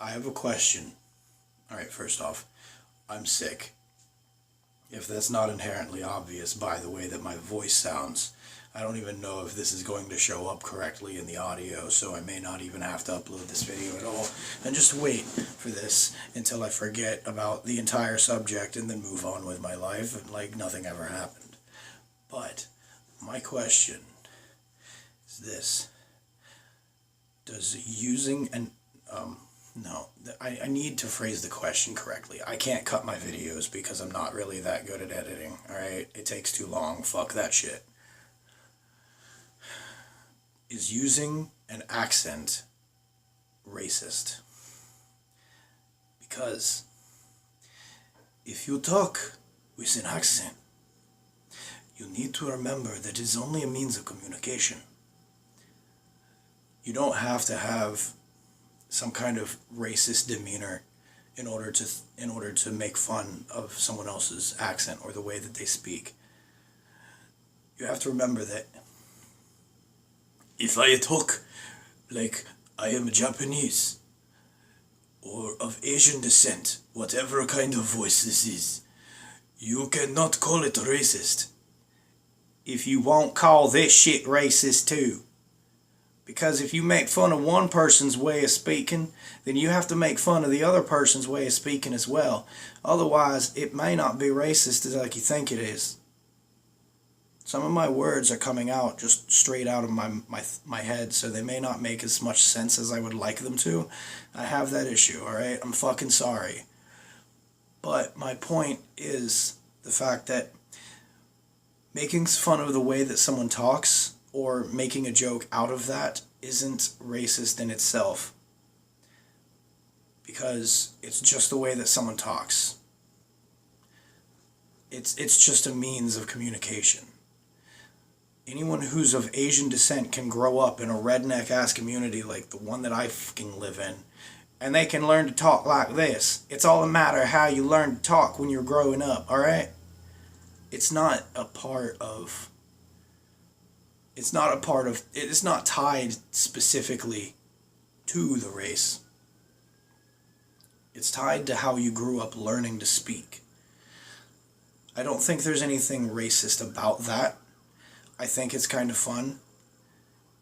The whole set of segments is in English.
I have a question. Alright, first off, I'm sick. If that's not inherently obvious by the way that my voice sounds, I don't even know if this is going to show up correctly in the audio, so I may not even have to upload this video at all, and just wait for this until I forget about the entire subject and then move on with my life like nothing ever happened. But my question is this. Does using an no, I need to phrase the question correctly. I can't cut my videos because I'm not really that good at editing, alright? It takes too long. Fuck that shit. Is using an accent racist? Because if you talk with an accent, you need to remember that it's only a means of communication. You don't have to have some kind of racist demeanor in order to make fun of someone else's accent or the way that they speak. You have to remember that if I talk like I am Japanese or of Asian descent, whatever kind of voice this is, you cannot call it racist. If you won't call this shit racist too. Because if you make fun of one person's way of speaking, then you have to make fun of the other person's way of speaking as well. Otherwise, it may not be racist as like you think it is. Some of my words are coming out just straight out of my head, so they may not make as much sense as I would like them to. I have that issue, alright? I'm fucking sorry. But my point is the fact that making fun of the way that someone talks or making a joke out of that isn't racist in itself, because it's just the way that someone talks. It's just a means of communication. Anyone who's of Asian descent can grow up in a redneck ass community like the one that I fucking live in, and they can learn to talk like this. It's all a matter of how you learn to talk when you're growing up, alright? It's not tied specifically to the race. It's tied to how you grew up learning to speak. I don't think there's anything racist about that. I think it's kind of fun,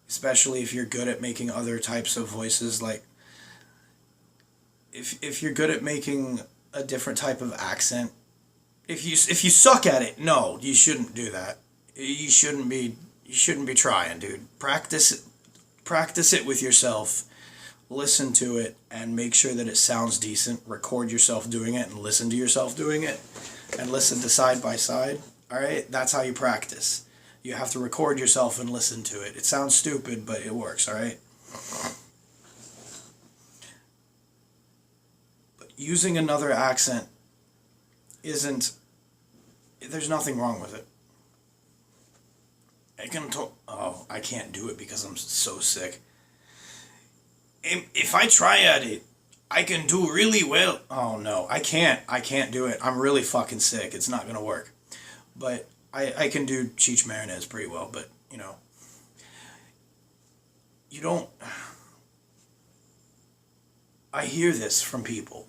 especially if you're good at making other types of voices. Like, if you're good at making a different type of accent, if you suck at it, no, you shouldn't do that. You shouldn't be trying, dude. Practice it with yourself. Listen to it and make sure that it sounds decent. Record yourself doing it and listen to yourself doing it. And listen to side by side. Alright? That's how you practice. You have to record yourself and listen to it. It sounds stupid, but it works, alright? But using another accent there's nothing wrong with it. I can't do it because I'm so sick. If I try at it, I can do really well. Oh no, I can't do it. I'm really fucking sick. It's not gonna work. But I can do Cheech Marinez pretty well, but, you don't... I hear this from people.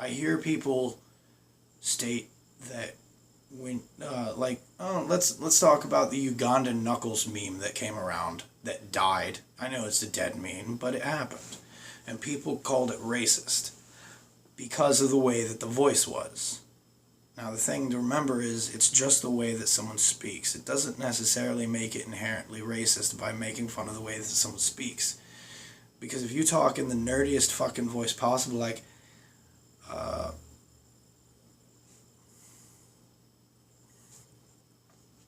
I hear people state that when, let's talk about the Ugandan Knuckles meme that came around, that died. I know it's a dead meme, but it happened. And people called it racist because of the way that the voice was. Now, the thing to remember is it's just the way that someone speaks. It doesn't necessarily make it inherently racist by making fun of the way that someone speaks. Because if you talk in the nerdiest fucking voice possible, like,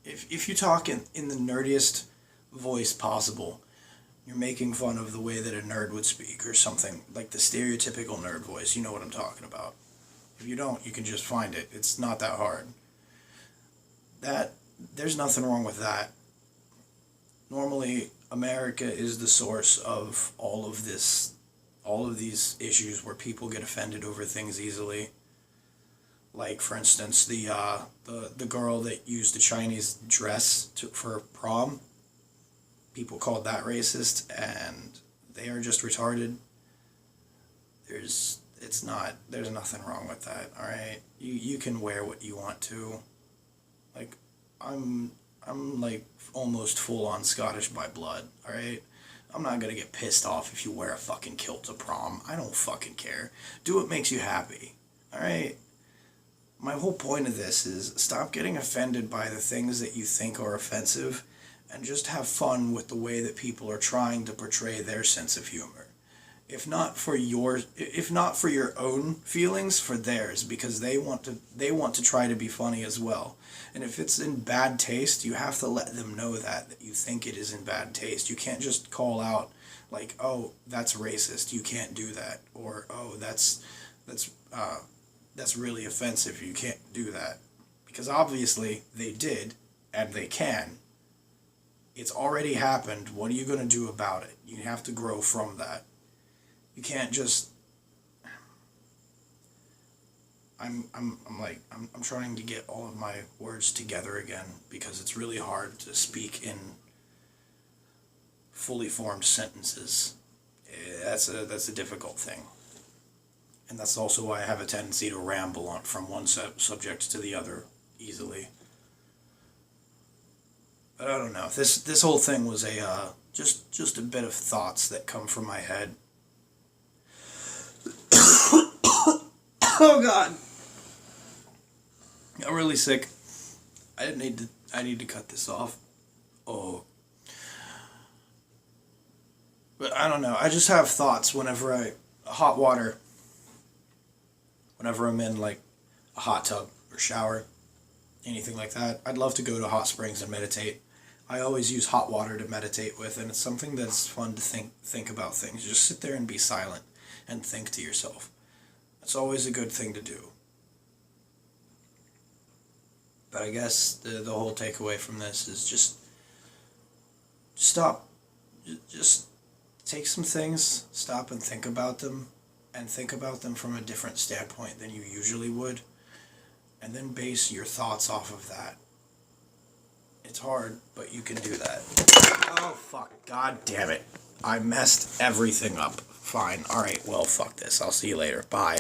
if you talk in the nerdiest voice possible, you're making fun of the way that a nerd would speak, or something, like the stereotypical nerd voice. You know what I'm talking about. If you don't, you can just find it. It's not that hard. There's nothing wrong with that. Normally, America is the source of all of these issues where people get offended over things easily. Like, for instance, the girl that used a Chinese dress for prom. People called that racist, and they are just retarded. there's nothing wrong with that, alright? You can wear what you want to. Like, I'm like almost full on Scottish by blood, alright? I'm not gonna get pissed off if you wear a fucking kilt to prom. I don't fucking care. Do what makes you happy, alright? My whole point of this is stop getting offended by the things that you think are offensive and just have fun with the way that people are trying to portray their sense of humor. If not for your own feelings, for theirs, because they want to try to be funny as well. And if it's in bad taste, you have to let them know that you think it is in bad taste. You can't just call out like, "Oh, that's racist. You can't do that," or "Oh, that's really offensive. You can't do that," because obviously they did, and they can. It's already happened. What are you gonna do about it? You have to grow from that. You can't just. I'm trying to get all of my words together again because it's really hard to speak in fully formed sentences. That's a difficult thing, and that's also why I have a tendency to ramble on from one subject to the other easily. But I don't know. This whole thing was a just a bit of thoughts that come from my head. Oh God, I'm really sick. I need to cut this off. Oh, but I don't know. I just have thoughts whenever hot water. Whenever I'm in like a hot tub or shower, anything like that. I'd love to go to hot springs and meditate. I always use hot water to meditate with, and it's something that's fun to think about things. Just sit there and be silent and think to yourself. It's always a good thing to do. But I guess the whole takeaway from this is just stop. Just take some things, stop and think about them, and think about them from a different standpoint than you usually would, and then base your thoughts off of that. It's hard, but you can do that. Oh, fuck. God damn it. I messed everything up. Fine. Alright, well, fuck this. I'll see you later. Bye.